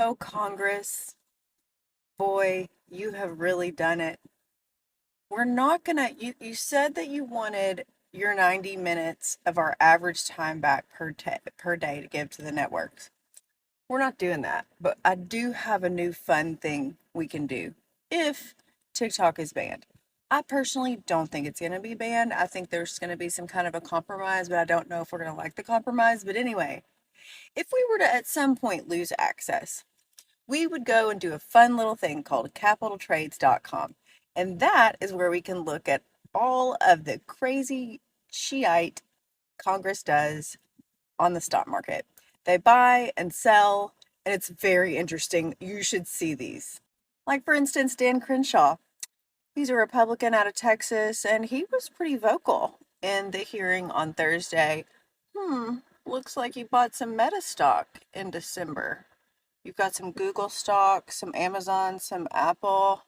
Oh, Congress, boy, you have really done it. We're not gonna, you said that you wanted your 90 minutes of our average time back per day to give to the networks. We're not doing that, but I do have a new fun thing we can do if TikTok is banned. I personally don't think it's going to be banned. I think there's going to be some kind of a compromise, but I don't know if we're going to like the compromise. But anyway, if we were to at some point lose access, we would go and do a fun little thing called capitaltrades.com. And that is where we can look at all of the crazy Shiite Congress does on the stock market. They buy and sell, and it's very interesting. You should see these. Like, for instance, Dan Crenshaw. He's a Republican out of Texas, and he was pretty vocal in the hearing on Thursday. Looks like you bought some Meta stock in December. You've got some Google stock, some Amazon, some Apple.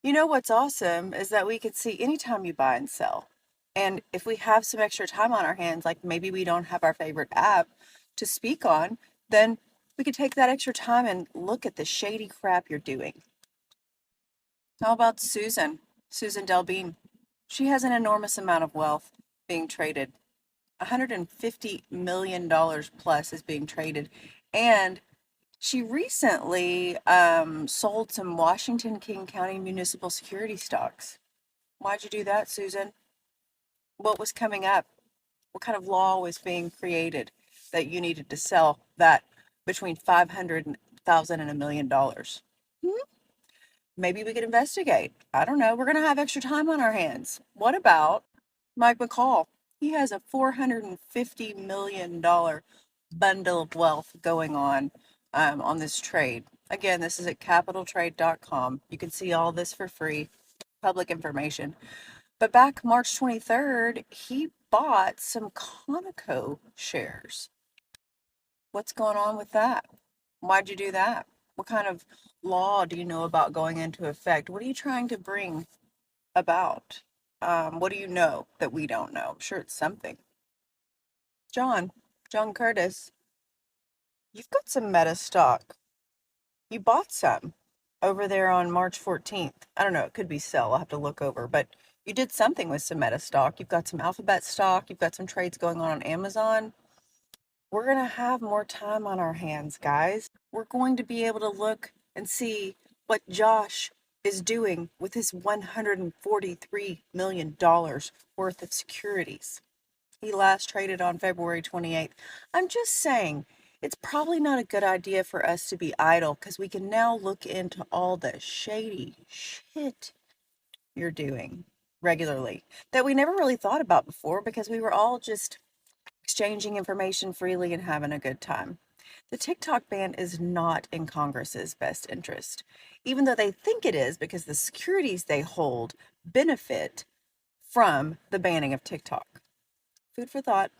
You know what's awesome is that we could see anytime you buy and sell. And if we have some extra time on our hands, like maybe we don't have our favorite app to speak on, then we could take that extra time and look at the shady crap you're doing. How about Susan? Susan Delbean. She has an enormous amount of wealth being traded. $150 million plus is being traded. And she recently sold some Washington King County municipal security stocks. Why'd you do that, Susan? What was coming up? What kind of law was being created that you needed to sell that between 500,000 and $1 million? Maybe we could investigate. I don't know. We're going to have extra time on our hands. What about Mike McCall? He has a $450 million bundle of wealth going on this trade. Again, this is at capitaltrade.com. You can see all this for free, public information. But back March 23rd, he bought some Conoco shares. What's going on with that? Why'd you do that? What kind of law do you know about going into effect? What are you trying to bring about? What do you know that we don't know? I'm sure it's something. John, John Curtis, you've got some Meta stock. You bought some over there on March 14th. I don't know, it could be sell. I'll have to look over, but you did something with some Meta stock. You've got some Alphabet stock. You've got some trades going on Amazon. We're going to have more time on our hands, guys. We're going to be able to look and see what Josh is doing with his $143 million worth of securities. He last traded on February 28th. I'm just saying, it's probably not a good idea for us to be idle because we can now look into all the shady shit you're doing regularly that we never really thought about before because we were all just exchanging information freely and having a good time. The TikTok ban is not in Congress's best interest, even though they think it is because the securities they hold benefit from the banning of TikTok. Food for thought.